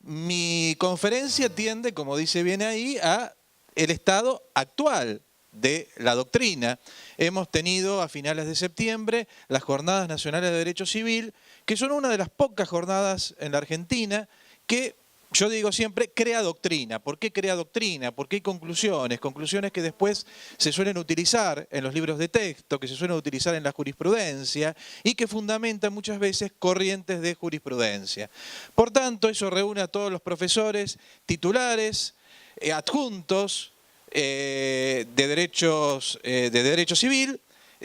mi conferencia tiende, como dice bien ahí, a el estado actual de la doctrina. Hemos tenido a finales de septiembre las Jornadas Nacionales de Derecho Civil, que son una de las pocas jornadas en la Argentina que, yo digo siempre, crea doctrina. ¿Por qué crea doctrina? Porque hay conclusiones, conclusiones que después se suelen utilizar en los libros de texto, que se suelen utilizar en la jurisprudencia y que fundamentan muchas veces corrientes de jurisprudencia. Por tanto, eso reúne a todos los profesores titulares, adjuntos de derecho civil.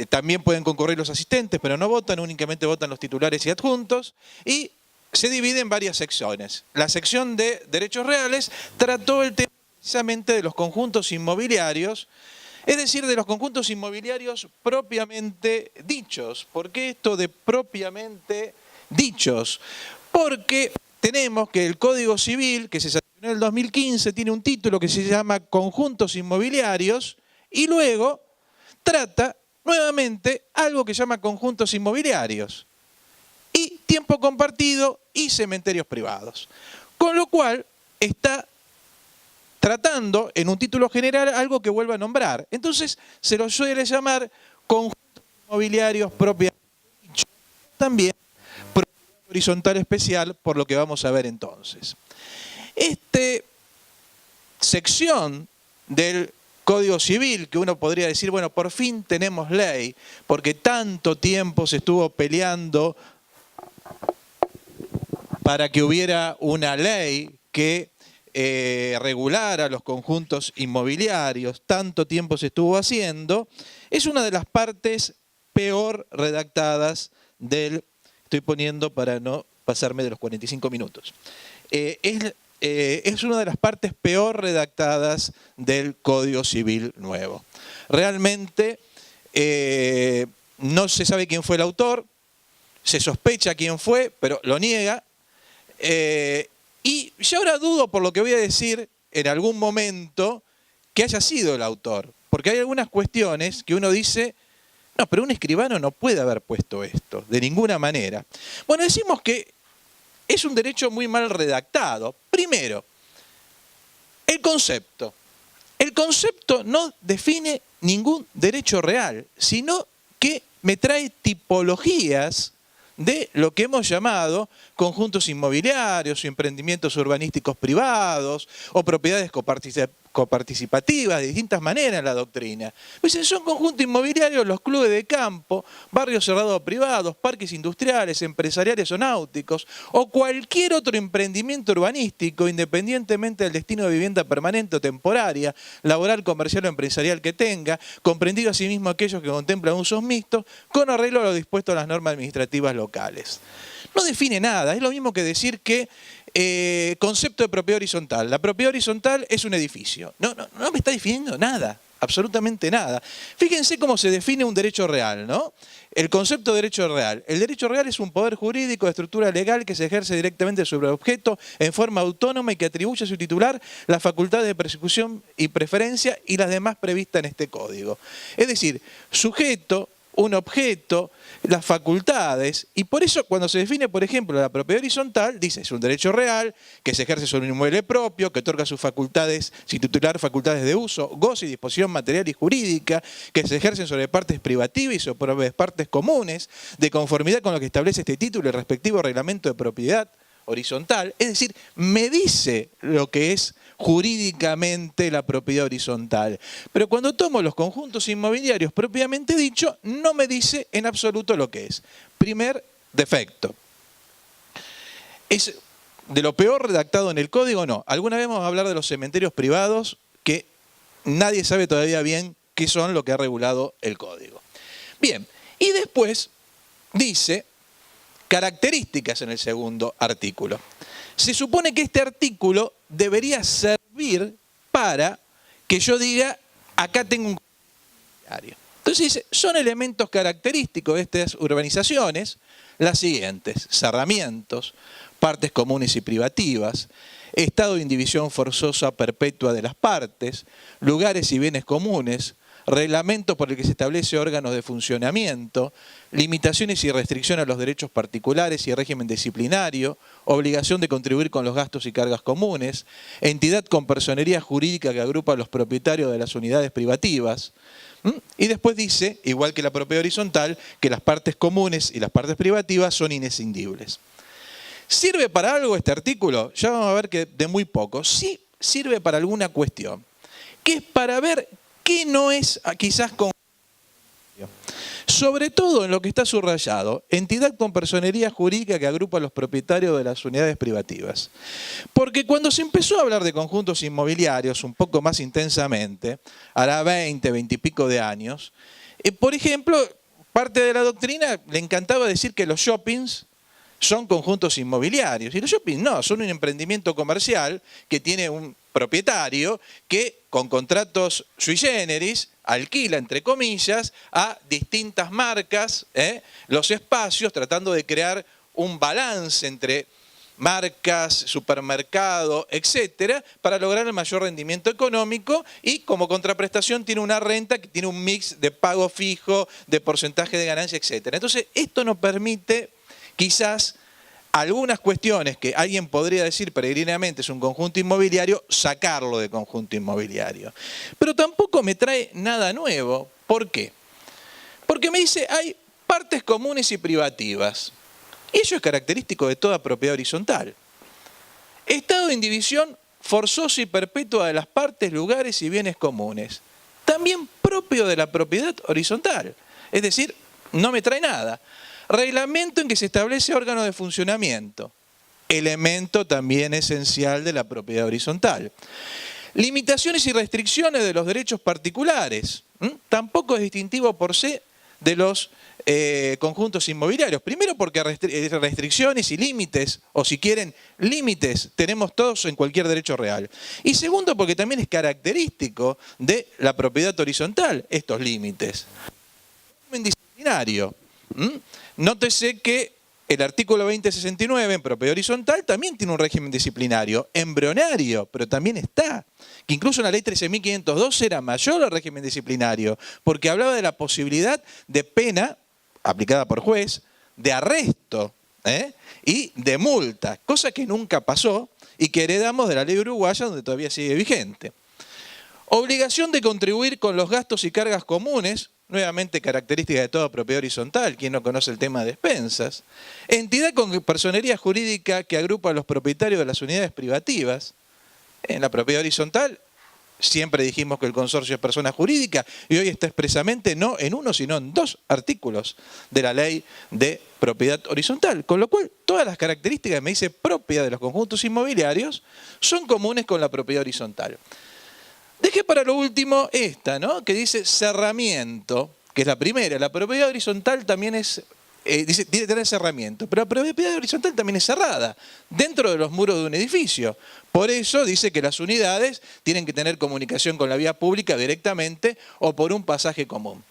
También pueden concurrir los asistentes, pero no votan, únicamente votan los titulares y adjuntos, y se divide en varias secciones. La sección de derechos reales trató el tema precisamente de los conjuntos inmobiliarios, es decir, de los conjuntos inmobiliarios propiamente dichos. ¿Por qué esto de propiamente dichos? Porque tenemos que el Código Civil, que se sancionó en el 2015, tiene un título que se llama Conjuntos Inmobiliarios, y luego trata nuevamente algo que se llama conjuntos inmobiliarios, y tiempo compartido y cementerios privados. Con lo cual está tratando en un título general algo que vuelve a nombrar. Entonces se lo suele llamar conjuntos inmobiliarios propiamente dichos, también propiedad horizontal especial, por lo que vamos a ver entonces. Esta sección del Código Civil, que uno podría decir, bueno, por fin tenemos ley, porque tanto tiempo se estuvo peleando para que hubiera una ley que regulara los conjuntos inmobiliarios, tanto tiempo se estuvo haciendo, es una de las partes peor redactadas del, estoy poniendo para no pasarme de los 45 minutos, es una de las partes peor redactadas del Código Civil nuevo. Realmente no se sabe quién fue el autor, se sospecha quién fue, pero lo niega. Y yo ahora dudo, por lo que voy a decir en algún momento, que haya sido el autor. Porque hay algunas cuestiones que uno dice, no, pero un escribano no puede haber puesto esto, de ninguna manera. Bueno, decimos que es un derecho muy mal redactado. Primero, el concepto. El concepto no define ningún derecho real, sino que me trae tipologías de lo que hemos llamado conjuntos inmobiliarios o emprendimientos urbanísticos privados o propiedades coparticipativas de distintas maneras en la doctrina. Pues son conjuntos inmobiliarios los clubes de campo, barrios cerrados privados, parques industriales, empresariales o náuticos, o cualquier otro emprendimiento urbanístico, independientemente del destino de vivienda permanente o temporaria, laboral, comercial o empresarial que tenga, comprendido asimismo aquellos que contemplan usos mixtos, con arreglo a lo dispuesto en las normas administrativas locales. No define nada, es lo mismo que decir que concepto de propiedad horizontal. La propiedad horizontal es un edificio. No me está definiendo nada, absolutamente nada. Fíjense cómo se define un derecho real, ¿no? El concepto de derecho real. El derecho real es un poder jurídico de estructura legal que se ejerce directamente sobre el objeto en forma autónoma y que atribuye a su titular las facultades de persecución y preferencia y las demás previstas en este código. Es decir, sujeto, un objeto, las facultades, y por eso cuando se define, por ejemplo, la propiedad horizontal, dice, es un derecho real, que se ejerce sobre un inmueble propio, que otorga sus facultades, sin titular facultades de uso, goce y disposición material y jurídica, que se ejercen sobre partes privativas y sobre partes comunes, de conformidad con lo que establece este título y el respectivo reglamento de propiedad horizontal. Es decir, me dice lo que es jurídicamente la propiedad horizontal. Pero cuando tomo los conjuntos inmobiliarios propiamente dicho, no me dice en absoluto lo que es. Primer defecto. ¿Es de lo peor redactado en el código? No. Alguna vez vamos a hablar de los cementerios privados, que nadie sabe todavía bien qué son lo que ha regulado el código. Bien, y después dice características en el segundo artículo. Se supone que este artículo debería servir para que yo diga, acá tengo un área. Entonces dice, son elementos característicos de estas urbanizaciones las siguientes: cerramientos, partes comunes y privativas, estado de indivisión forzosa perpetua de las partes, lugares y bienes comunes, reglamento por el que se establece órganos de funcionamiento, limitaciones y restricciones a los derechos particulares y régimen disciplinario, obligación de contribuir con los gastos y cargas comunes, entidad con personería jurídica que agrupa a los propietarios de las unidades privativas. Y después dice, igual que la propiedad horizontal, que las partes comunes y las partes privativas son inescindibles. ¿Sirve para algo este artículo? Ya vamos a ver que de muy poco. Sí sirve para alguna cuestión, que es para ver qué no es quizás con... Sobre todo en lo que está subrayado, entidad con personería jurídica que agrupa a los propietarios de las unidades privativas. Porque cuando se empezó a hablar de conjuntos inmobiliarios un poco más intensamente, hará 20 y pico de años, por ejemplo, parte de la doctrina le encantaba decir que los shoppings son conjuntos inmobiliarios. Y los shoppings no, son un emprendimiento comercial que tiene un propietario que con contratos sui generis alquila, entre comillas, a distintas marcas los espacios, tratando de crear un balance entre marcas, supermercado, etcétera, para lograr el mayor rendimiento económico, y como contraprestación tiene una renta que tiene un mix de pago fijo, de porcentaje de ganancia, etcétera. Entonces, esto nos permite quizás algunas cuestiones que alguien podría decir peregrinamente es un conjunto inmobiliario, sacarlo de conjunto inmobiliario. Pero tampoco me trae nada nuevo. ¿Por qué? Porque me dice, hay partes comunes y privativas. Y eso es característico de toda propiedad horizontal. Estado de indivisión forzosa y perpetua de las partes, lugares y bienes comunes. También propio de la propiedad horizontal. Es decir, no me trae nada. Reglamento en que se establece órgano de funcionamiento, elemento también esencial de la propiedad horizontal. Limitaciones y restricciones de los derechos particulares, tampoco es distintivo por sí de los conjuntos inmobiliarios. Primero porque restricciones y límites, o si quieren límites, tenemos todos en cualquier derecho real. Y segundo porque también es característico de la propiedad horizontal estos límites. Disciplinario. Nótese que el artículo 2069 en propiedad horizontal también tiene un régimen disciplinario, embrionario, pero también está. Que incluso en la ley 13.502 era mayor el régimen disciplinario, porque hablaba de la posibilidad de pena aplicada por juez, de arresto y de multa, cosa que nunca pasó y que heredamos de la ley uruguaya, donde todavía sigue vigente. Obligación de contribuir con los gastos y cargas comunes, nuevamente característica de toda propiedad horizontal, quien no conoce el tema de expensas. Entidad con personería jurídica que agrupa a los propietarios de las unidades privativas. En la propiedad horizontal siempre dijimos que el consorcio es persona jurídica y hoy está expresamente no en uno sino en 2 artículos de la ley de propiedad horizontal. Con lo cual todas las características que me dice propia de los conjuntos inmobiliarios son comunes con la propiedad horizontal. Dejé para lo último esta, ¿no? Que dice cerramiento, que es la primera. La propiedad horizontal también es, dice, tiene que tener cerramiento, pero la propiedad horizontal también es cerrada, dentro de los muros de un edificio. Por eso dice que las unidades tienen que tener comunicación con la vía pública directamente o por un pasaje común.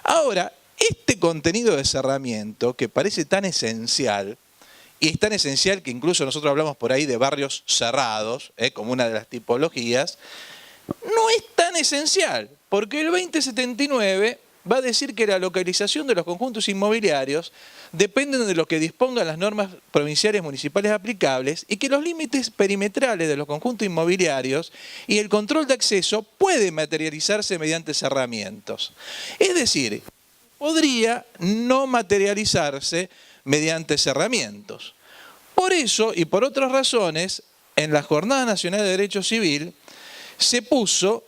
Ahora, este contenido de cerramiento, que parece tan esencial, y es tan esencial que incluso nosotros hablamos por ahí de barrios cerrados, como una de las tipologías, no es tan esencial, porque el 2079 va a decir que la localización de los conjuntos inmobiliarios dependen de lo que dispongan las normas provinciales municipales aplicables y que los límites perimetrales de los conjuntos inmobiliarios y el control de acceso puede materializarse mediante cerramientos. Es decir, podría no materializarse mediante cerramientos. Por eso y por otras razones, en la Jornada Nacional de Derecho Civil se puso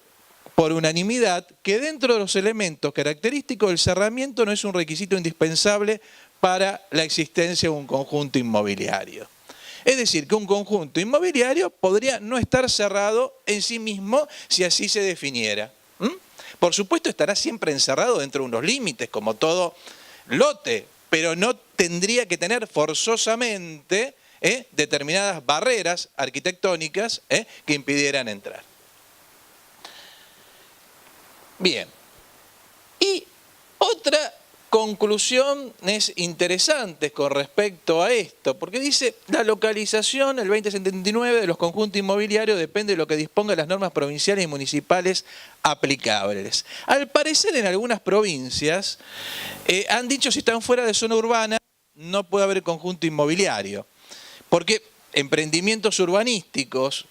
por unanimidad que dentro de los elementos característicos del cerramiento no es un requisito indispensable para la existencia de un conjunto inmobiliario. Es decir, que un conjunto inmobiliario podría no estar cerrado en sí mismo si así se definiera. Por supuesto estará siempre encerrado dentro de unos límites, como todo lote, pero no tendría que tener forzosamente determinadas barreras arquitectónicas que impidieran entrar. Bien, y otra conclusiones interesantes con respecto a esto, porque dice, la localización, el 2079, de los conjuntos inmobiliarios depende de lo que dispongan las normas provinciales y municipales aplicables. Al parecer, en algunas provincias han dicho si están fuera de zona urbana no puede haber conjunto inmobiliario, porque emprendimientos urbanísticos,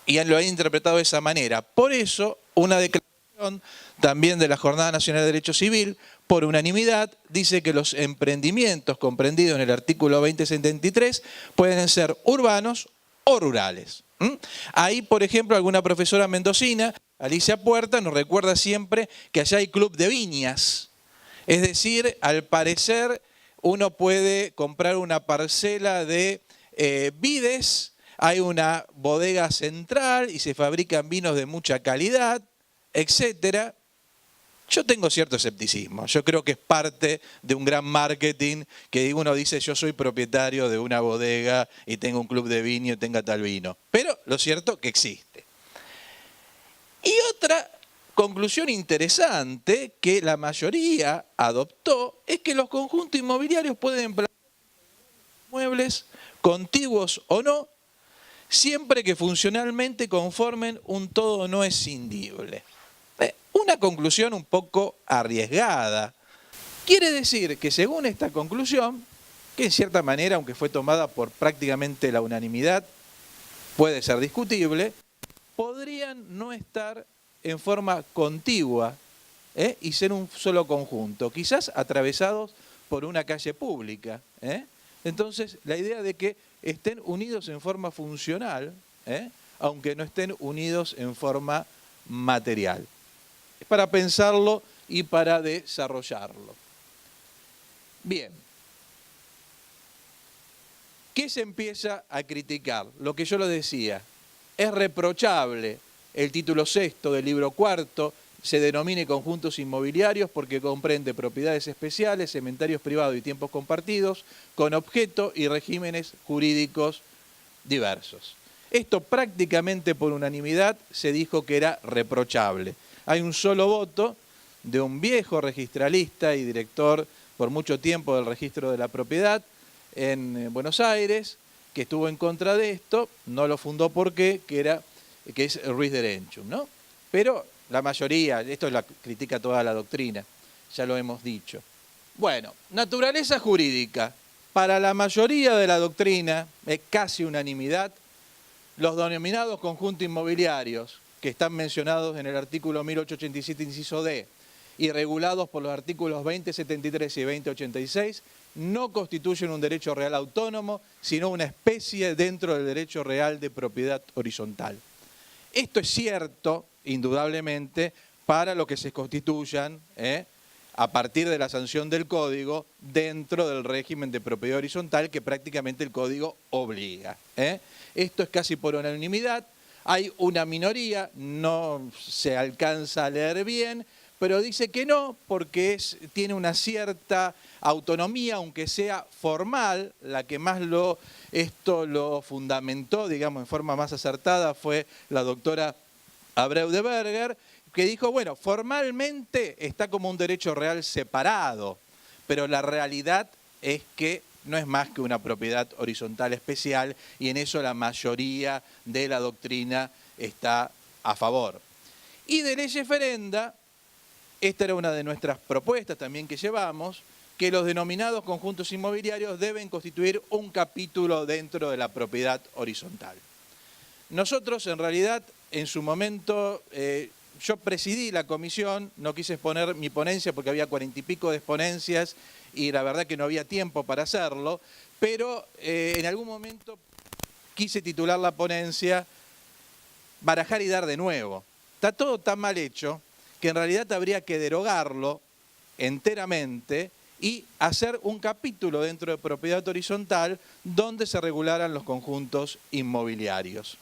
y lo han interpretado de esa manera. Por eso, una declaración también de la Jornada Nacional de Derecho Civil, por unanimidad, dice que los emprendimientos comprendidos en el artículo 2073 pueden ser urbanos o rurales. Ahí, por ejemplo, alguna profesora mendocina, Alicia Puerta, nos recuerda siempre que allá hay club de viñas. Es decir, al parecer, uno puede comprar una parcela de vides, hay una bodega central y se fabrican vinos de mucha calidad, etcétera. Yo tengo cierto escepticismo, yo creo que es parte de un gran marketing que uno dice yo soy propietario de una bodega y tengo un club de vino y tenga tal vino. Pero lo cierto es que existe. Y otra conclusión interesante que la mayoría adoptó es que los conjuntos inmobiliarios pueden emplear muebles contiguos o no, siempre que funcionalmente conformen un todo no escindible. Una conclusión un poco arriesgada. Quiere decir que según esta conclusión, que en cierta manera, aunque fue tomada por prácticamente la unanimidad, puede ser discutible, podrían no estar en forma contigua y ser un solo conjunto, quizás atravesados por una calle pública. Entonces, la idea de que estén unidos en forma funcional, aunque no estén unidos en forma material. Es para pensarlo y para desarrollarlo. Bien. ¿Qué se empieza a criticar? Lo que yo lo decía. Es reprochable el título sexto del libro cuarto se denomine conjuntos inmobiliarios porque comprende propiedades especiales, cementerios privados y tiempos compartidos, con objeto y regímenes jurídicos diversos. Esto prácticamente por unanimidad se dijo que era reprochable. Hay un solo voto de un viejo registralista y director por mucho tiempo del registro de la propiedad en Buenos Aires, que estuvo en contra de esto, no lo fundó porque que es Ruiz de Erenchun, ¿no? Pero la mayoría, esto la critica toda la doctrina, ya lo hemos dicho. Bueno, naturaleza jurídica. Para la mayoría de la doctrina, es casi unanimidad, los denominados conjuntos inmobiliarios, que están mencionados en el artículo 1887, inciso D, y regulados por los artículos 2073 y 2086, no constituyen un derecho real autónomo, sino una especie dentro del derecho real de propiedad horizontal. Esto es cierto, indudablemente, para lo que se constituyan a partir de la sanción del Código dentro del régimen de propiedad horizontal que prácticamente el Código obliga. Esto es casi por unanimidad. Hay una minoría, no se alcanza a leer bien, pero dice que no, porque tiene una cierta autonomía, aunque sea formal. La que más esto lo fundamentó, digamos, en forma más acertada fue la doctora Abreu de Berger, que dijo, bueno, formalmente está como un derecho real separado, pero la realidad es que no es más que una propiedad horizontal especial y en eso la mayoría de la doctrina está a favor. Y de ley ferenda, esta era una de nuestras propuestas también que llevamos, que los denominados conjuntos inmobiliarios deben constituir un capítulo dentro de la propiedad horizontal. Nosotros, en realidad, en su momento, yo presidí la comisión, no quise exponer mi ponencia porque había 40 y pico de exponencias y la verdad que no había tiempo para hacerlo, pero en algún momento quise titular la ponencia Barajar y dar de nuevo. Está todo tan mal hecho que en realidad habría que derogarlo enteramente y hacer un capítulo dentro de propiedad horizontal donde se regularan los conjuntos inmobiliarios.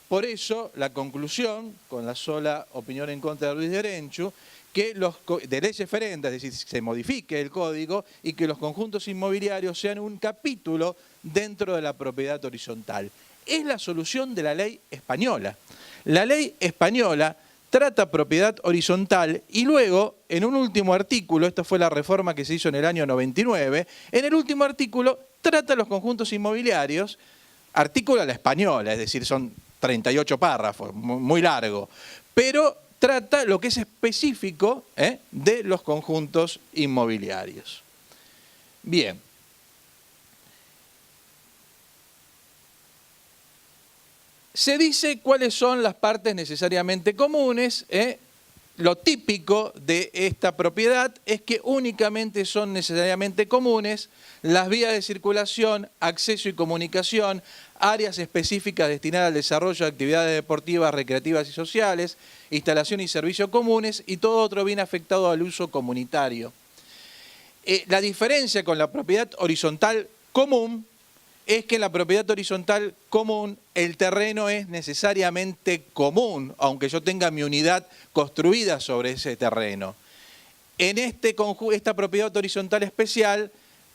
Por eso, la conclusión, con la sola opinión en contra de Ruiz de Erenchun, que de leyes ferendas, es decir, se modifique el código y que los conjuntos inmobiliarios sean un capítulo dentro de la propiedad horizontal. Es la solución de la ley española. La ley española trata propiedad horizontal y luego, en un último artículo, esto fue la reforma que se hizo en el año 99, en el último artículo trata los conjuntos inmobiliarios, artículo a la española, es decir, son 38 párrafos, muy largo, pero trata lo que es específico de los conjuntos inmobiliarios. Bien. Se dice cuáles son las partes necesariamente comunes. Lo típico de esta propiedad es que únicamente son necesariamente comunes las vías de circulación, acceso y comunicación, áreas específicas destinadas al desarrollo de actividades deportivas, recreativas y sociales, instalación y servicios comunes y todo otro bien afectado al uso comunitario. La diferencia con la propiedad horizontal común es que en la propiedad horizontal común el terreno es necesariamente común, aunque yo tenga mi unidad construida sobre ese terreno. En esta propiedad horizontal especial,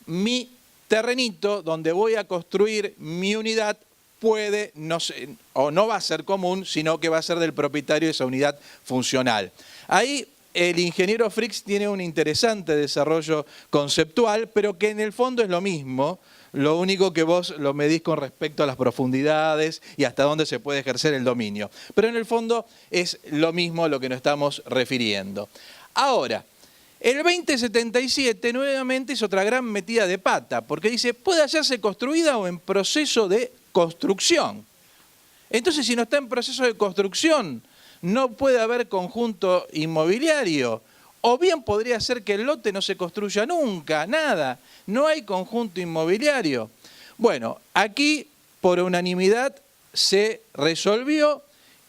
mi terrenito donde voy a construir mi unidad puede, no va a ser común, sino que va a ser del propietario de esa unidad funcional. Ahí el ingeniero Fricks tiene un interesante desarrollo conceptual, pero que en el fondo es lo mismo. Lo único que vos lo medís con respecto a las profundidades y hasta dónde se puede ejercer el dominio. Pero en el fondo es lo mismo a lo que nos estamos refiriendo. Ahora, el 2077 nuevamente es otra gran metida de pata, porque dice, puede hacerse construida o en proceso de construcción. Entonces, si no está en proceso de construcción, no puede haber conjunto inmobiliario. O bien podría ser que el lote no se construya nunca, nada. No hay conjunto inmobiliario. Bueno, aquí por unanimidad se resolvió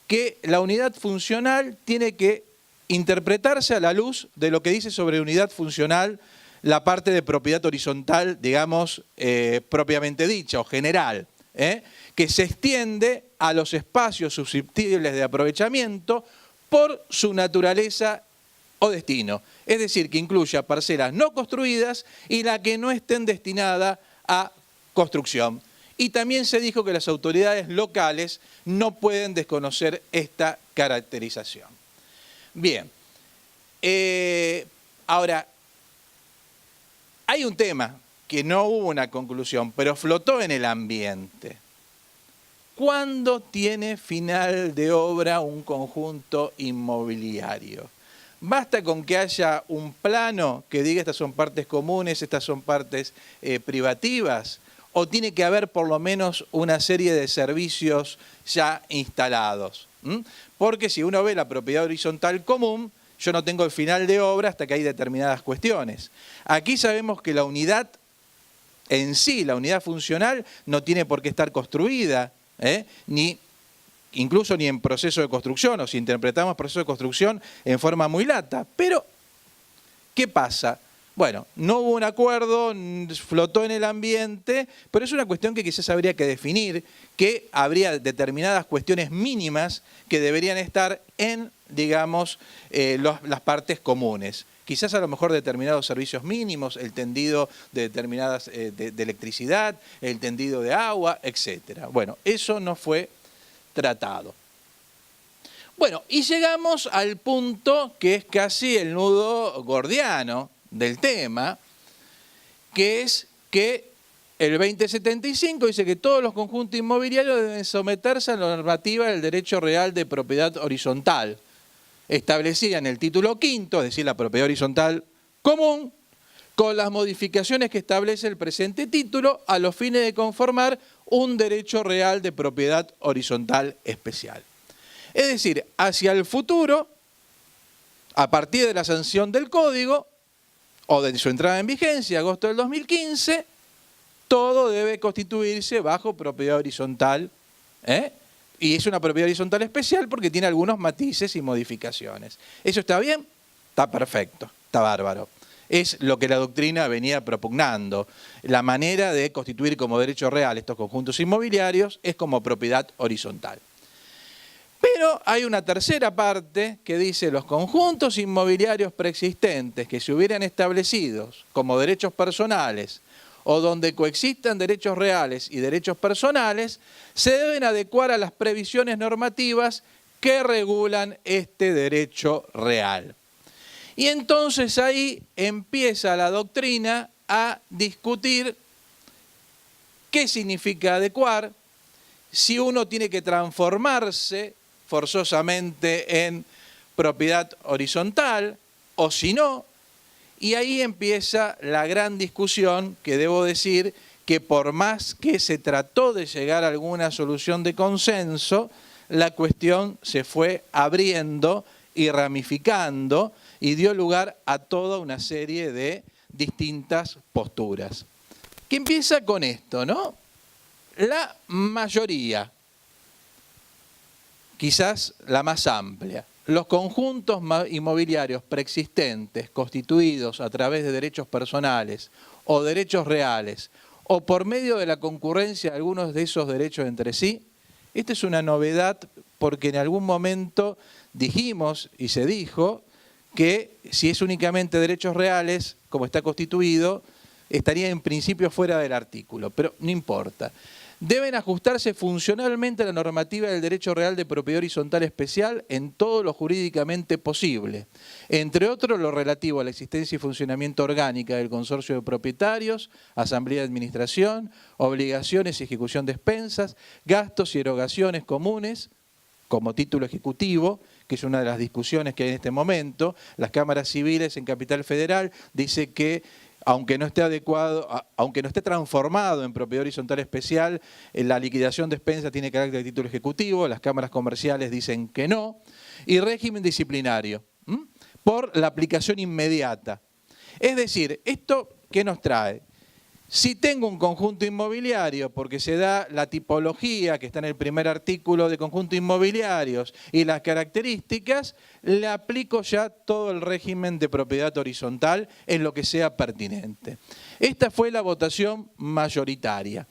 que la unidad funcional tiene que interpretarse a la luz de lo que dice sobre unidad funcional la parte de propiedad horizontal, digamos, propiamente dicha o general, que se extiende a los espacios susceptibles de aprovechamiento por su naturaleza o destino, es decir, que incluya parcelas no construidas y las que no estén destinadas a construcción. Y también se dijo que las autoridades locales no pueden desconocer esta caracterización. Bien, ahora, hay un tema que no hubo una conclusión, pero flotó en el ambiente. ¿Cuándo tiene final de obra un conjunto inmobiliario? ¿Basta con que haya un plano que diga estas son partes comunes, estas son partes privativas? ¿O tiene que haber por lo menos una serie de servicios ya instalados? Porque si uno ve la propiedad horizontal común, yo no tengo el final de obra hasta que hay determinadas cuestiones. Aquí sabemos que la unidad en sí, la unidad funcional, no tiene por qué estar construida, incluso ni en proceso de construcción, o si interpretamos proceso de construcción en forma muy lata. Pero, ¿qué pasa? Bueno, no hubo un acuerdo, flotó en el ambiente, pero es una cuestión que quizás habría que definir, que habría determinadas cuestiones mínimas que deberían estar en, digamos, las partes comunes. Quizás a lo mejor determinados servicios mínimos, el tendido de determinadas de electricidad, el tendido de agua, etc. Bueno, eso no fue tratado. Bueno, y llegamos al punto que es casi el nudo gordiano del tema, que es que el 2075 dice que todos los conjuntos inmobiliarios deben someterse a la normativa del derecho real de propiedad horizontal, establecida en el título quinto, es decir, la propiedad horizontal común, con las modificaciones que establece el presente título a los fines de conformar un derecho real de propiedad horizontal especial. Es decir, hacia el futuro, a partir de la sanción del Código, o de su entrada en vigencia, agosto del 2015, todo debe constituirse bajo propiedad horizontal, y es una propiedad horizontal especial porque tiene algunos matices y modificaciones. ¿Eso está bien? Está perfecto, está bárbaro. Es lo que la doctrina venía propugnando. La manera de constituir como derecho real estos conjuntos inmobiliarios es como propiedad horizontal. Pero hay una tercera parte que dice los conjuntos inmobiliarios preexistentes que se hubieran establecido como derechos personales o donde coexistan derechos reales y derechos personales se deben adecuar a las previsiones normativas que regulan este derecho real. Y entonces ahí empieza la doctrina a discutir qué significa adecuar, si uno tiene que transformarse forzosamente en propiedad horizontal o si no, y ahí empieza la gran discusión que debo decir que por más que se trató de llegar a alguna solución de consenso, la cuestión se fue abriendo y ramificando y dio lugar a toda una serie de distintas posturas. Que empieza con esto, ¿no? La mayoría, quizás la más amplia, los conjuntos inmobiliarios preexistentes constituidos a través de derechos personales o derechos reales o por medio de la concurrencia de algunos de esos derechos entre sí, esta es una novedad porque en algún momento dijimos y se dijo que si es únicamente derechos reales, como está constituido, estaría en principio fuera del artículo, pero no importa. Deben ajustarse funcionalmente a la normativa del derecho real de propiedad horizontal especial en todo lo jurídicamente posible, entre otros lo relativo a la existencia y funcionamiento orgánica del consorcio de propietarios, asamblea de administración, obligaciones y ejecución de expensas, gastos y erogaciones comunes, como título ejecutivo, que es una de las discusiones que hay en este momento. Las cámaras civiles en Capital Federal dice que aunque no esté adecuado, aunque no esté transformado en propiedad horizontal especial, la liquidación de expensas tiene carácter de título ejecutivo, las cámaras comerciales dicen que no, y régimen disciplinario, por la aplicación inmediata. Es decir, ¿esto qué nos trae? Si tengo un conjunto inmobiliario, porque se da la tipología que está en el primer artículo de conjuntos inmobiliarios y las características, le aplico ya todo el régimen de propiedad horizontal en lo que sea pertinente. Esta fue la votación mayoritaria.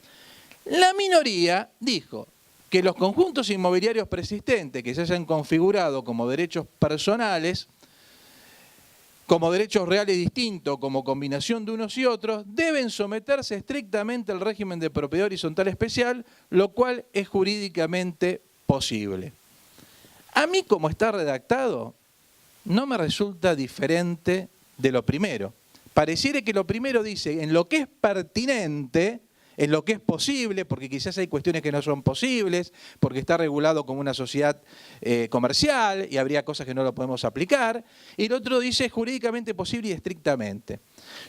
La minoría dijo que los conjuntos inmobiliarios persistentes que se hayan configurado como derechos personales, como derechos reales distintos, como combinación de unos y otros, deben someterse estrictamente al régimen de propiedad horizontal especial, lo cual es jurídicamente posible. A mí, como está redactado, no me resulta diferente de lo primero. Pareciera que lo primero dice, en lo que es pertinente, en lo que es posible, porque quizás hay cuestiones que no son posibles, porque está regulado como una sociedad comercial y habría cosas que no lo podemos aplicar, y el otro dice jurídicamente posible y estrictamente.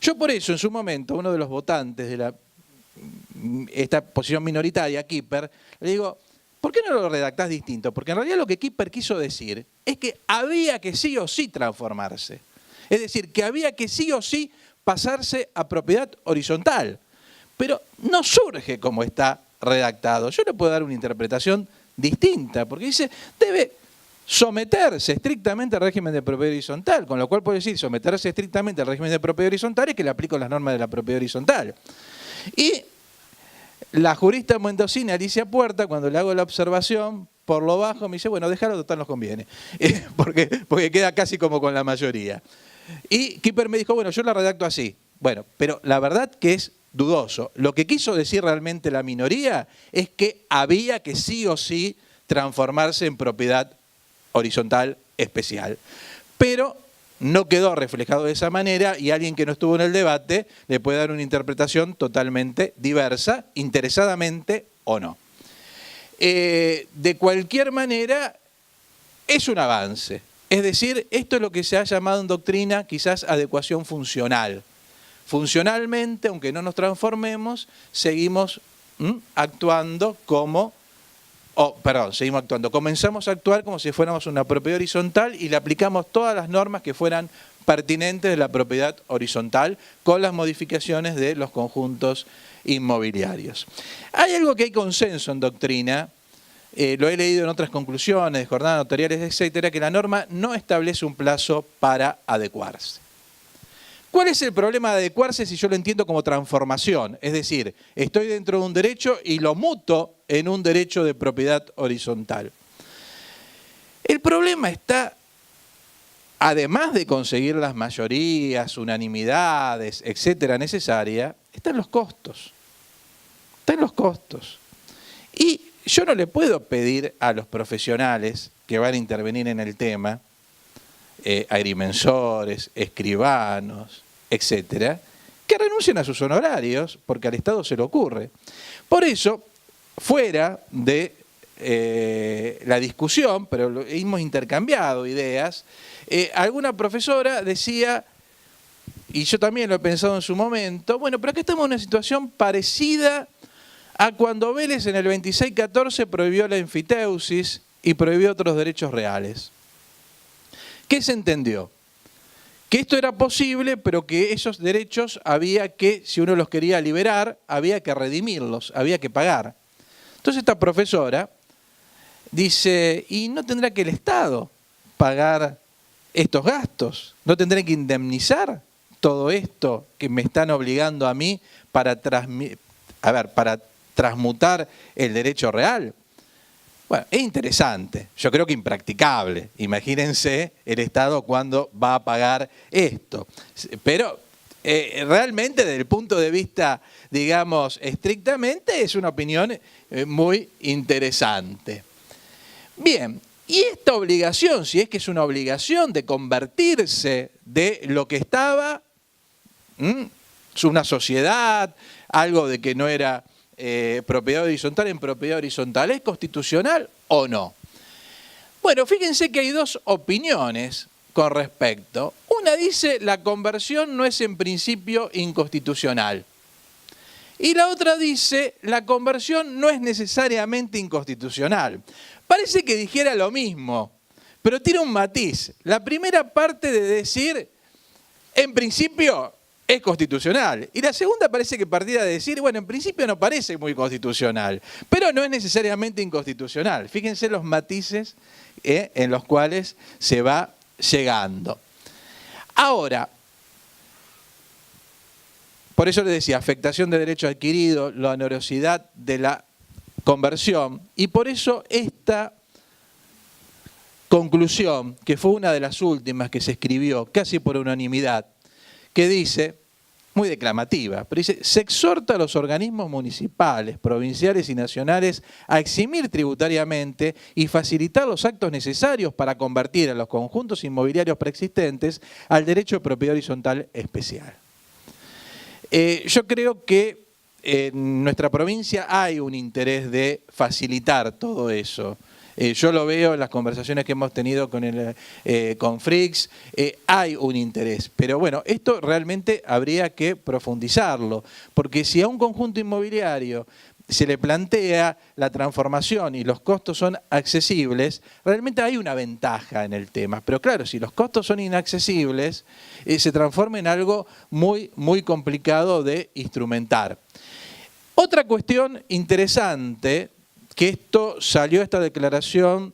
Yo por eso, en su momento, uno de los votantes de esta posición minoritaria, Kipper, le digo, ¿por qué no lo redactás distinto? Porque en realidad lo que Kipper quiso decir es que había que sí o sí transformarse. Es decir, que había que sí o sí pasarse a propiedad horizontal. Pero no surge como está redactado. Yo le puedo dar una interpretación distinta, porque dice, debe someterse estrictamente al régimen de propiedad horizontal, con lo cual puede decir, someterse estrictamente al régimen de propiedad horizontal es que le aplico las normas de la propiedad horizontal. Y la jurista mendocina Alicia Puerta, cuando le hago la observación, por lo bajo me dice, bueno, déjalo, total nos conviene, porque queda casi como con la mayoría. Y Kipper me dijo, bueno, yo la redacto así. Bueno, pero la verdad que es dudoso. Lo que quiso decir realmente la minoría es que había que sí o sí transformarse en propiedad horizontal especial. Pero no quedó reflejado de esa manera y alguien que no estuvo en el debate le puede dar una interpretación totalmente diversa, interesadamente o no. De cualquier manera, es un avance. Es decir, esto es lo que se ha llamado en doctrina quizás adecuación funcional. Funcionalmente, aunque no nos transformemos, seguimos actuando como, comenzamos a actuar como si fuéramos una propiedad horizontal y le aplicamos todas las normas que fueran pertinentes de la propiedad horizontal con las modificaciones de los conjuntos inmobiliarios. Hay algo que hay consenso en doctrina, lo he leído en otras conclusiones, de jornadas notariales, etcétera, que la norma no establece un plazo para adecuarse. ¿Cuál es el problema de adecuarse si yo lo entiendo como transformación? Es decir, estoy dentro de un derecho y lo muto en un derecho de propiedad horizontal. El problema está, además de conseguir las mayorías, unanimidades, etcétera, necesarias, está en los costos. Está en los costos. Y yo no le puedo pedir a los profesionales que van a intervenir en el tema, agrimensores, escribanos, etcétera, que renuncien a sus honorarios, porque al Estado se le ocurre. Por eso, fuera de la discusión, pero hemos intercambiado ideas, alguna profesora decía, y yo también lo he pensado en su momento, bueno, pero acá estamos en una situación parecida a cuando Vélez en el 2614 prohibió la enfiteusis y prohibió otros derechos reales. ¿Qué se entendió? Que esto era posible, pero que esos derechos había que, si uno los quería liberar, había que redimirlos, había que pagar. Entonces esta profesora dice, ¿y no tendrá que el Estado pagar estos gastos? ¿No tendrá que indemnizar todo esto que me están obligando a mí para transmutar el derecho real? Bueno, es interesante, yo creo que impracticable. Imagínense el Estado cuándo va a pagar esto. Pero realmente desde el punto de vista, digamos, estrictamente, es una opinión muy interesante. Bien, y esta obligación, si es que es una obligación de convertirse de lo que estaba, una sociedad, algo de que no era propiedad horizontal en propiedad horizontal, ¿es constitucional o no? Bueno, fíjense que hay dos opiniones con respecto. Una dice la conversión no es en principio inconstitucional. Y la otra dice la conversión no es necesariamente inconstitucional. Parece que dijera lo mismo, pero tiene un matiz. La primera parte de decir, en principio es constitucional. Y la segunda parece que partiera de decir, bueno, en principio no parece muy constitucional, pero no es necesariamente inconstitucional. Fíjense los matices en los cuales se va llegando. Ahora, por eso les decía, afectación de derecho adquirido, la onerosidad de la conversión, y por eso esta conclusión, que fue una de las últimas que se escribió, casi por unanimidad, que dice, muy declamativa, pero dice, se exhorta a los organismos municipales, provinciales y nacionales a eximir tributariamente y facilitar los actos necesarios para convertir a los conjuntos inmobiliarios preexistentes al derecho de propiedad horizontal especial. Yo creo que en nuestra provincia hay un interés de facilitar todo eso. Yo lo veo en las conversaciones que hemos tenido con Frix, hay un interés. Pero bueno, esto realmente habría que profundizarlo, porque si a un conjunto inmobiliario se le plantea la transformación y los costos son accesibles, realmente hay una ventaja en el tema. Pero claro, si los costos son inaccesibles, se transforma en algo muy, muy complicado de instrumentar. Otra cuestión interesante, que esto salió esta declaración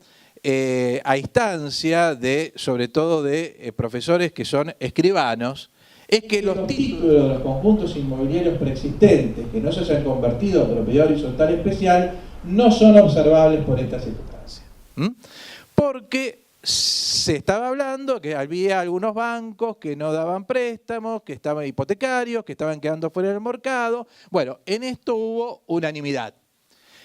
a instancia de, sobre todo de profesores que son escribanos, es que los títulos de los conjuntos inmobiliarios preexistentes que no se hayan convertido a propiedad horizontal especial no son observables por esta circunstancia. Porque se estaba hablando que había algunos bancos que no daban préstamos, que estaban hipotecarios, que estaban quedando fuera del mercado. Bueno, en esto hubo unanimidad.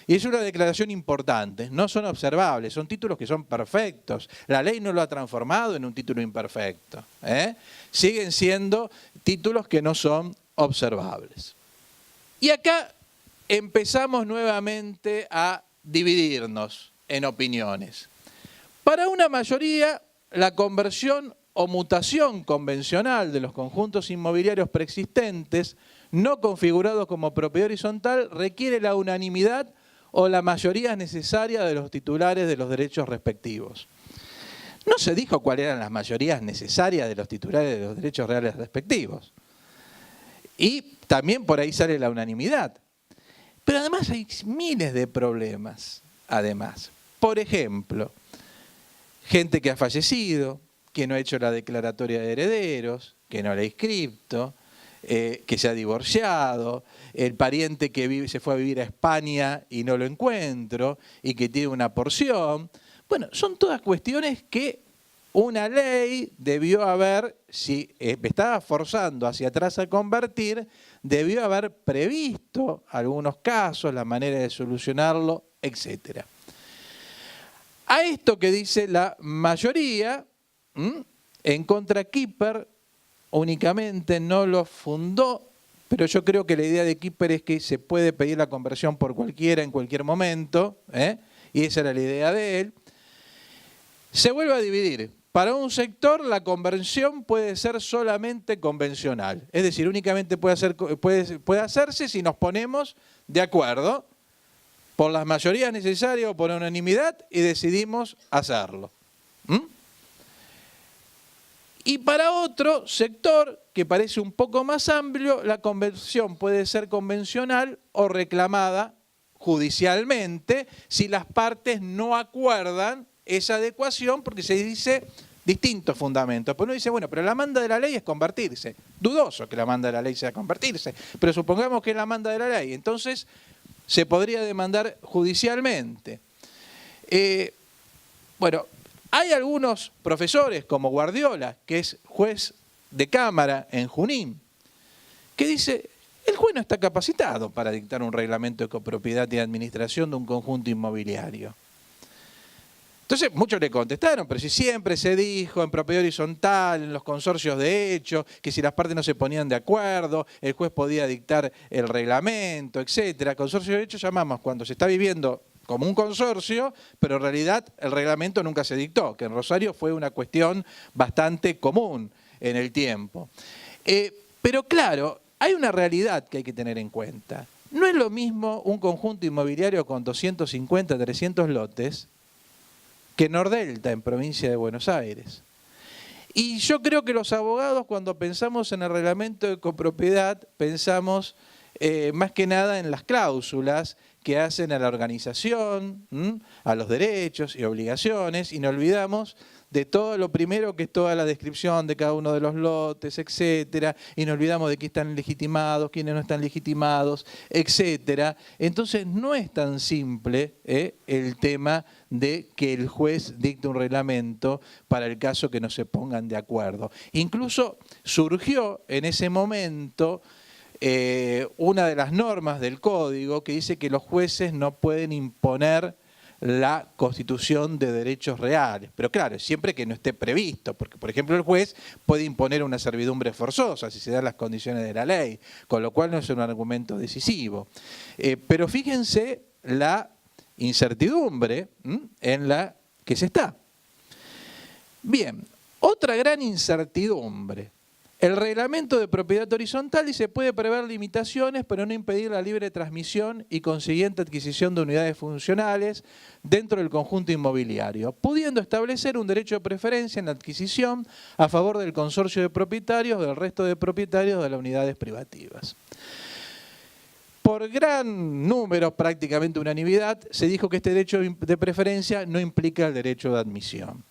Y es una declaración importante, no son observables, son títulos que son perfectos. La ley no lo ha transformado en un título imperfecto. Siguen siendo títulos que no son observables. Y acá empezamos nuevamente a dividirnos en opiniones. Para una mayoría, la conversión o mutación convencional de los conjuntos inmobiliarios preexistentes no configurados como propiedad horizontal requiere la unanimidad o la mayoría necesaria de los titulares de los derechos respectivos. No se dijo cuáles eran las mayorías necesarias de los titulares de los derechos reales respectivos. Y también por ahí sale la unanimidad. Pero además hay miles de problemas, además. Por ejemplo, gente que ha fallecido, que no ha hecho la declaratoria de herederos, que no la ha inscripto, que se ha divorciado, el pariente que se fue a vivir a España y no lo encuentro, y que tiene una porción. Bueno, son todas cuestiones que una ley debió haber, si estaba forzando hacia atrás a convertir, debió haber previsto algunos casos, la manera de solucionarlo, etc. A esto que dice la mayoría, en contra Kipper únicamente no lo fundó, pero yo creo que la idea de Kipper es que se puede pedir la conversión por cualquiera en cualquier momento, y esa era la idea de él. Se vuelve a dividir. Para un sector la conversión puede ser solamente convencional, es decir, únicamente puede hacerse si nos ponemos de acuerdo por las mayorías necesarias o por unanimidad y decidimos hacerlo. Y para otro sector, que parece un poco más amplio, la conversión puede ser convencional o reclamada judicialmente si las partes no acuerdan esa adecuación, porque se dice distintos fundamentos. Pues uno dice, bueno, pero la manda de la ley es convertirse. Dudoso que la manda de la ley sea convertirse, pero supongamos que es la manda de la ley. Entonces, se podría demandar judicialmente. Bueno, hay algunos profesores, como Guardiola, que es juez de cámara en Junín, que dice, el juez no está capacitado para dictar un reglamento de copropiedad y administración de un conjunto inmobiliario. Entonces muchos le contestaron, pero si siempre se dijo en propiedad horizontal, en los consorcios de hecho, que si las partes no se ponían de acuerdo, el juez podía dictar el reglamento, etcétera. Consorcio de hecho llamamos cuando se está viviendo como un consorcio, pero en realidad el reglamento nunca se dictó, que en Rosario fue una cuestión bastante común en el tiempo. Pero claro, hay una realidad que hay que tener en cuenta. No es lo mismo un conjunto inmobiliario con 250, 300 lotes, que Nordelta en provincia de Buenos Aires. Y yo creo que los abogados cuando pensamos en el reglamento de copropiedad pensamos más que nada en las cláusulas que hacen a la organización, a los derechos y obligaciones, y nos olvidamos de todo lo primero que es toda la descripción de cada uno de los lotes, etcétera, y nos olvidamos de quiénes están legitimados, quiénes no están legitimados, etcétera. Entonces no es tan simple el tema de que el juez dicte un reglamento para el caso que no se pongan de acuerdo. Incluso surgió en ese momento una de las normas del código que dice que los jueces no pueden imponer la constitución de derechos reales. Pero claro, siempre que no esté previsto, porque por ejemplo el juez puede imponer una servidumbre forzosa si se dan las condiciones de la ley, con lo cual no es un argumento decisivo. Pero fíjense la incertidumbre en la que se está. Bien, otra gran incertidumbre. El reglamento de propiedad horizontal dice puede prever limitaciones, pero no impedir la libre transmisión y consiguiente adquisición de unidades funcionales dentro del conjunto inmobiliario, pudiendo establecer un derecho de preferencia en la adquisición a favor del consorcio de propietarios o del resto de propietarios de las unidades privativas. Por gran número, prácticamente unanimidad, se dijo que este derecho de preferencia no implica el derecho de admisión.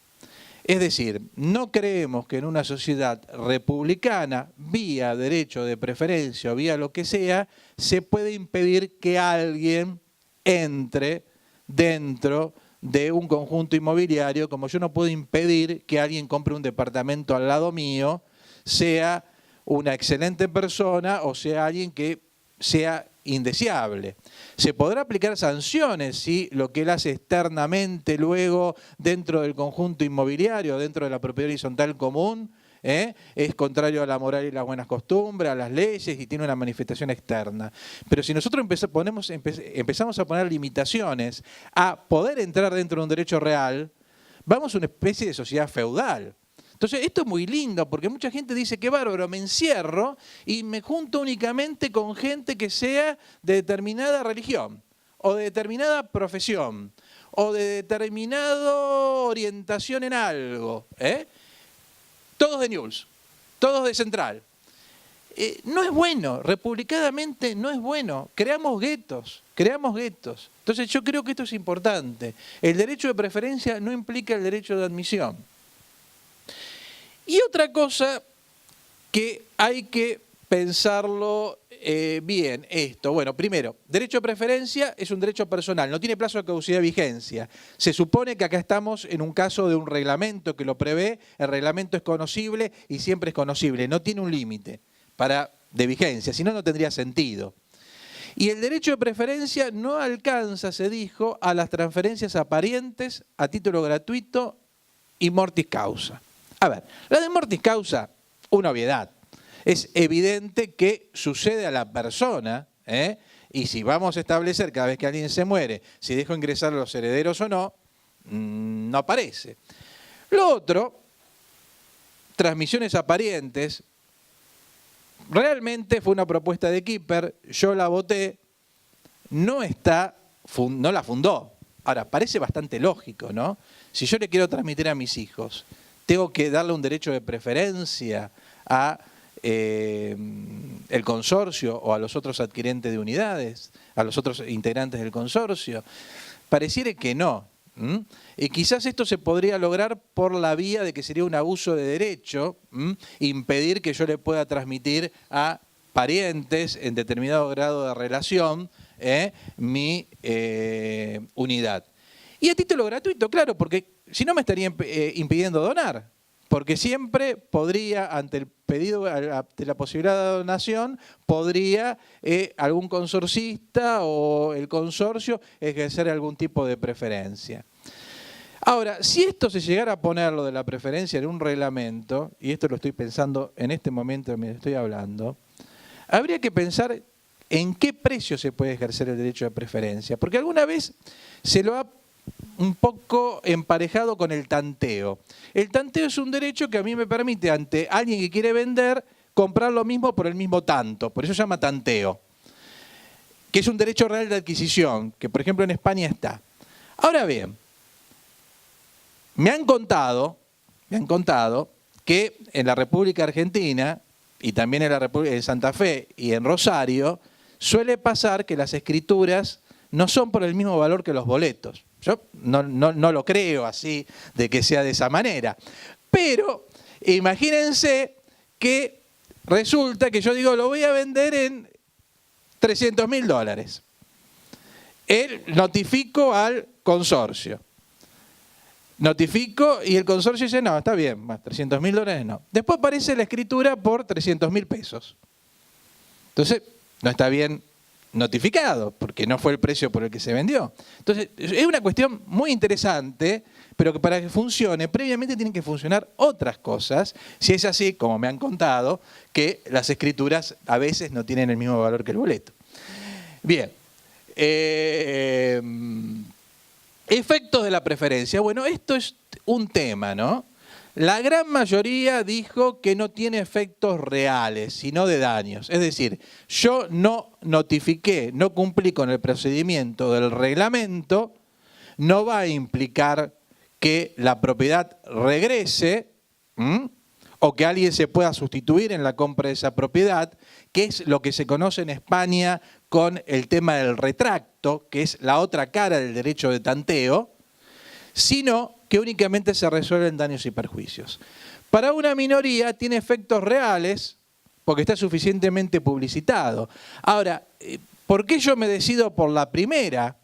Es decir, no creemos que en una sociedad republicana, vía derecho de preferencia o vía lo que sea, se puede impedir que alguien entre dentro de un conjunto inmobiliario, como yo no puedo impedir que alguien compre un departamento al lado mío, sea una excelente persona o sea alguien que sea indeseable. Se podrá aplicar sanciones si lo que él hace externamente luego dentro del conjunto inmobiliario, dentro de la propiedad horizontal común, es contrario a la moral y las buenas costumbres, a las leyes y tiene una manifestación externa. Pero si nosotros empezamos a poner limitaciones a poder entrar dentro de un derecho real, vamos a una especie de sociedad feudal. Entonces, esto es muy lindo porque mucha gente dice que bárbaro, me encierro y me junto únicamente con gente que sea de determinada religión o de determinada profesión o de determinada orientación en algo. Todos de Newell's, todos de Central. No es bueno, republicanamente no es bueno. Creamos guetos, creamos guetos. Entonces, yo creo que esto es importante. El derecho de preferencia no implica el derecho de admisión. Y otra cosa que hay que pensarlo bien esto. Bueno, primero, derecho de preferencia es un derecho personal, no tiene plazo de caducidad de vigencia. Se supone que acá estamos en un caso de un reglamento que lo prevé, el reglamento es conocible y siempre es conocible, no tiene un límite de vigencia, si no, no tendría sentido. Y el derecho de preferencia no alcanza, se dijo, a las transferencias a parientes a título gratuito y mortis causa. A ver, la de mortis causa, una obviedad. Es evidente que sucede a la persona, y si vamos a establecer cada vez que alguien se muere, si dejo ingresar a los herederos o no, no aparece. Lo otro, transmisiones a parientes, realmente fue una propuesta de Kipper, yo la voté, no la fundó. Ahora, parece bastante lógico, ¿no? Si yo le quiero transmitir a mis hijos, tengo que darle un derecho de preferencia a el consorcio o a los otros adquirentes de unidades, a los otros integrantes del consorcio. Pareciera que no. Y quizás esto se podría lograr por la vía de que sería un abuso de derecho, impedir que yo le pueda transmitir a parientes en determinado grado de relación mi unidad. Y a título gratuito, claro, porque si no me estaría impidiendo donar. Porque siempre podría, ante el pedido, ante la posibilidad de donación, podría algún consorcista o el consorcio ejercer algún tipo de preferencia. Ahora, si esto se llegara a poner lo de la preferencia en un reglamento, y esto lo estoy pensando en este momento me estoy hablando, habría que pensar en qué precio se puede ejercer el derecho de preferencia. Porque alguna vez se lo ha un poco emparejado con el tanteo. El tanteo es un derecho que a mí me permite, ante alguien que quiere vender, comprar lo mismo por el mismo tanto. Por eso se llama tanteo. Que es un derecho real de adquisición, que por ejemplo en España está. Ahora bien, me han contado que en la República Argentina, y también en la República de Santa Fe y en Rosario, suele pasar que las escrituras no son por el mismo valor que los boletos. Yo no lo creo así, de que sea de esa manera. Pero imagínense que resulta que yo digo, lo voy a vender en $300.000. Notifico al consorcio. Notifico y el consorcio dice, no, está bien, más $300.000 no. Después aparece la escritura por $300.000. Entonces, no está bien notificado, porque no fue el precio por el que se vendió. Entonces, es una cuestión muy interesante, pero que para que funcione, previamente tienen que funcionar otras cosas, si es así, como me han contado, que las escrituras a veces no tienen el mismo valor que el boleto. Bien. Efectos de la preferencia. Bueno, esto es un tema, ¿no? La gran mayoría dijo que no tiene efectos reales, sino de daños. Es decir, yo no notifiqué, no cumplí con el procedimiento del reglamento, no va a implicar que la propiedad regrese o que alguien se pueda sustituir en la compra de esa propiedad, que es lo que se conoce en España con el tema del retracto, que es la otra cara del derecho de tanteo, sino que únicamente se resuelven daños y perjuicios. Para una minoría tiene efectos reales porque está suficientemente publicitado. Ahora, ¿por qué yo me decido por la primera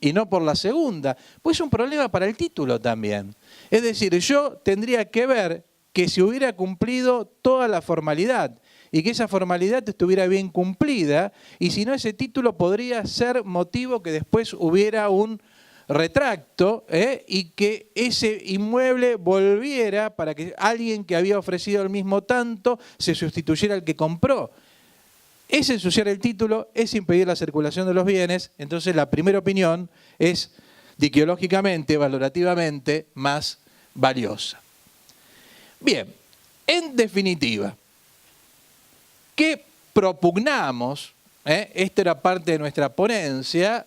y no por la segunda? Pues es un problema para el título también. Es decir, yo tendría que ver que se hubiera cumplido toda la formalidad y que esa formalidad estuviera bien cumplida, y si no, ese título podría ser motivo que después hubiera un retracto y que ese inmueble volviera para que alguien que había ofrecido el mismo tanto se sustituyera al que compró. Es ensuciar el título, es impedir la circulación de los bienes. Entonces la primera opinión es dictiológicamente, valorativamente más valiosa. Bien, en definitiva, ¿qué propugnamos? Esta era parte de nuestra ponencia,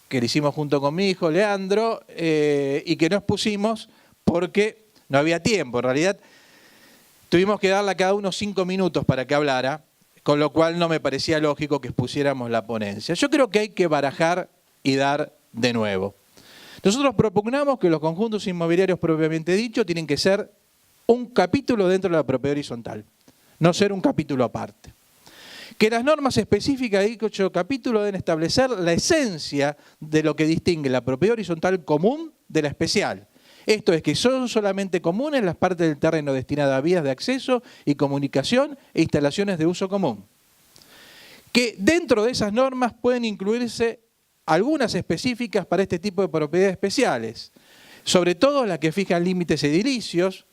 que le hicimos junto con mi hijo Leandro, y que no expusimos porque no había tiempo. En realidad tuvimos que darle a cada uno 5 minutos para que hablara, con lo cual no me parecía lógico que expusiéramos la ponencia. Yo creo que hay que barajar y dar de nuevo. Nosotros propugnamos que los conjuntos inmobiliarios propiamente dicho tienen que ser un capítulo dentro de la propiedad horizontal, no ser un capítulo aparte. Que las normas específicas de dicho capítulo deben establecer la esencia de lo que distingue la propiedad horizontal común de la especial. Esto es que son solamente comunes las partes del terreno destinadas a vías de acceso y comunicación e instalaciones de uso común. Que dentro de esas normas pueden incluirse algunas específicas para este tipo de propiedades especiales, sobre todo las que fijan límites edilicios,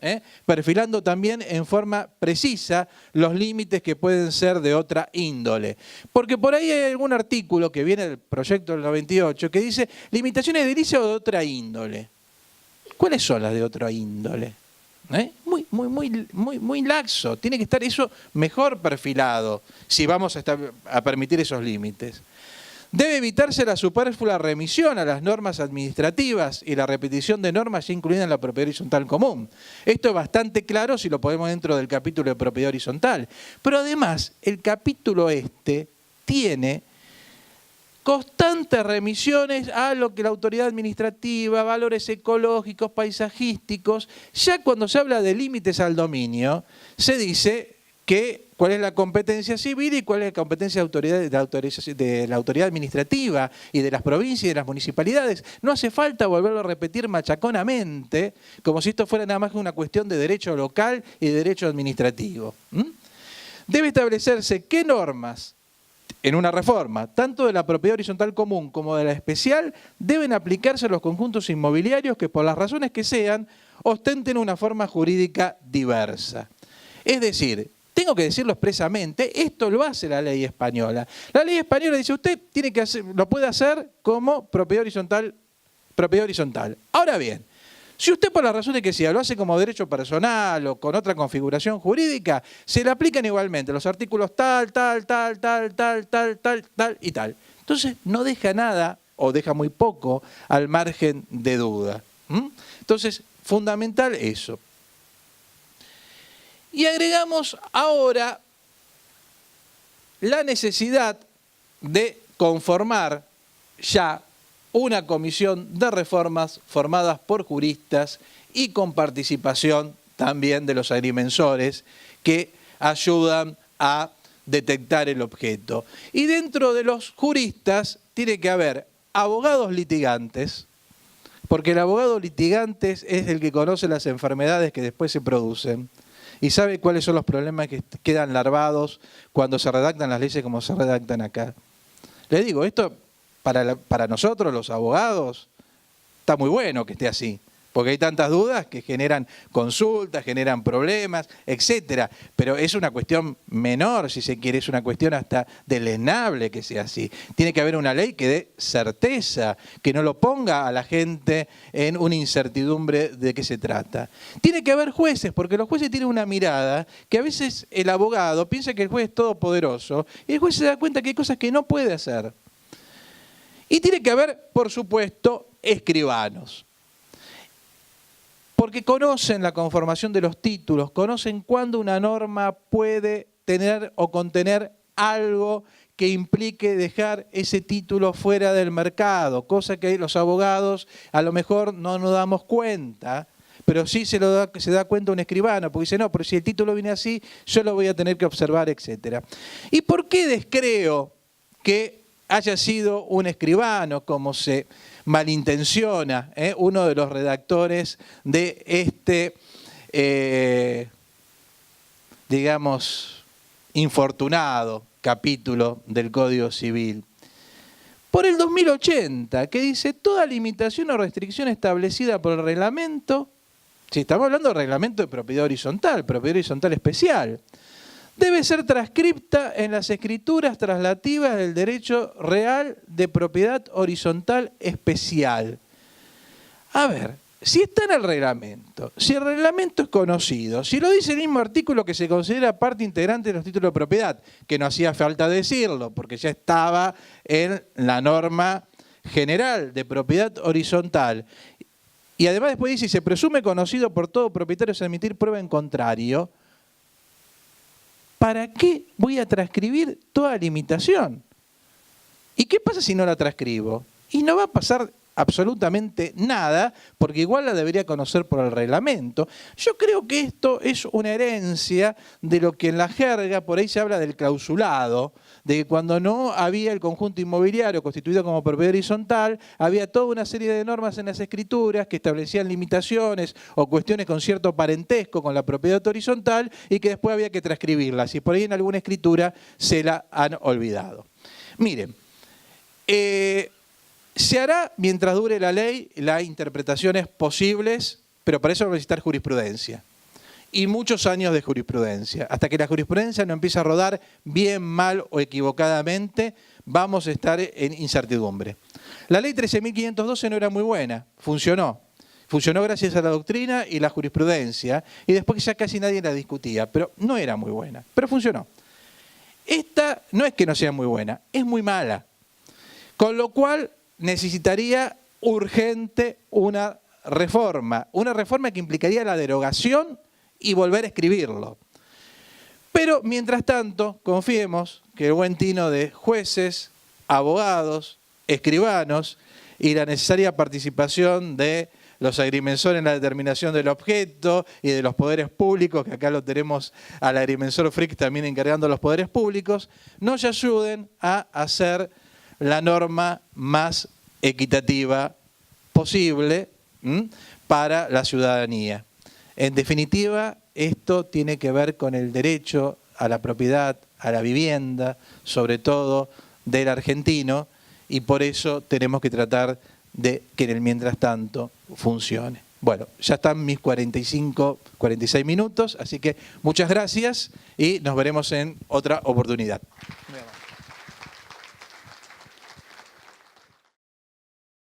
perfilando también en forma precisa los límites que pueden ser de otra índole. Porque por ahí hay algún artículo que viene del proyecto del 98 que dice limitaciones edilicias o de otra índole. ¿Cuáles son las de otra índole? Muy laxo. Tiene que estar eso mejor perfilado si vamos a permitir esos límites. Debe evitarse la superflua remisión a las normas administrativas y la repetición de normas ya incluidas en la propiedad horizontal común. Esto es bastante claro si lo ponemos dentro del capítulo de propiedad horizontal. Pero además, el capítulo tiene constantes remisiones a lo que la autoridad administrativa, valores ecológicos, paisajísticos. Ya cuando se habla de límites al dominio, se dice cuál es la competencia civil y cuál es la competencia de la autoridad administrativa y de las provincias y de las municipalidades. No hace falta volverlo a repetir machaconamente, como si esto fuera nada más que una cuestión de derecho local y de derecho administrativo. Debe establecerse qué normas, en una reforma, tanto de la propiedad horizontal común como de la especial, deben aplicarse a los conjuntos inmobiliarios que, por las razones que sean, ostenten una forma jurídica diversa. Es decir, tengo que decirlo expresamente, esto lo hace la ley española. La ley española dice, usted tiene que lo puede hacer como propiedad horizontal. Ahora bien, si usted por las razones que sea lo hace como derecho personal o con otra configuración jurídica, se le aplican igualmente los artículos tal y tal. Entonces no deja nada o deja muy poco al margen de duda. Entonces, fundamental eso. Y agregamos ahora la necesidad de conformar ya una comisión de reformas formadas por juristas y con participación también de los agrimensores que ayudan a detectar el objeto. Y dentro de los juristas tiene que haber abogados litigantes, porque el abogado litigante es el que conoce las enfermedades que después se producen y sabe cuáles son los problemas que quedan larvados cuando se redactan las leyes como se redactan acá. Les digo, esto para nosotros los abogados está muy bueno que esté así, porque hay tantas dudas que generan consultas, generan problemas, etcétera. Pero es una cuestión menor, si se quiere, es una cuestión hasta deleznable que sea así. Tiene que haber una ley que dé certeza, que no lo ponga a la gente en una incertidumbre de qué se trata. Tiene que haber jueces, porque los jueces tienen una mirada que a veces el abogado piensa que el juez es todopoderoso y el juez se da cuenta que hay cosas que no puede hacer. Y tiene que haber, por supuesto, escribanos. Porque conocen la conformación de los títulos, conocen cuándo una norma puede tener o contener algo que implique dejar ese título fuera del mercado, cosa que los abogados a lo mejor no nos damos cuenta, pero sí se da cuenta un escribano, porque dice, no, pero si el título viene así, yo lo voy a tener que observar, etc. ¿Y por qué descreo que haya sido un escribano, como se malintenciona uno de los redactores de este, digamos, infortunado capítulo del Código Civil? Por el 2080, que dice, toda limitación o restricción establecida por el reglamento, si estamos hablando de reglamento de propiedad horizontal especial, debe ser transcripta en las escrituras traslativas del derecho real de propiedad horizontal especial. A ver, si está en el reglamento, si el reglamento es conocido, si lo dice el mismo artículo que se considera parte integrante de los títulos de propiedad, que no hacía falta decirlo, porque ya estaba en la norma general de propiedad horizontal, y además después dice, se presume conocido por todo propietario sin admitir prueba en contrario, ¿para qué voy a transcribir toda limitación? ¿Y qué pasa si no la transcribo? Y no va a pasar absolutamente nada, porque igual la debería conocer por el reglamento. Yo creo que esto es una herencia de lo que en la jerga por ahí se habla del clausulado, de que cuando no había el conjunto inmobiliario constituido como propiedad horizontal, había toda una serie de normas en las escrituras que establecían limitaciones o cuestiones con cierto parentesco con la propiedad horizontal y que después había que transcribirlas, y por ahí en alguna escritura se la han olvidado. Miren, se hará mientras dure la ley las interpretaciones posibles, pero para eso va a necesitar jurisprudencia. Y muchos años de jurisprudencia. Hasta que la jurisprudencia no empiece a rodar bien, mal o equivocadamente, vamos a estar en incertidumbre. La ley 13.512 no era muy buena, funcionó. Funcionó gracias a la doctrina y la jurisprudencia, y después ya casi nadie la discutía, pero no era muy buena, pero funcionó. Esta no es que no sea muy buena, es muy mala. Con lo cual necesitaría urgente una reforma que implicaría la derogación y volver a escribirlo. Pero, mientras tanto, confiemos que el buen tino de jueces, abogados, escribanos y la necesaria participación de los agrimensores en la determinación del objeto y de los poderes públicos, que acá lo tenemos al agrimensor Frick también encargando los poderes públicos, nos ayuden a hacer la norma más equitativa posible para la ciudadanía. En definitiva, esto tiene que ver con el derecho a la propiedad, a la vivienda, sobre todo del argentino, y por eso tenemos que tratar de que en el mientras tanto funcione. Bueno, ya están mis 46 minutos, así que muchas gracias y nos veremos en otra oportunidad.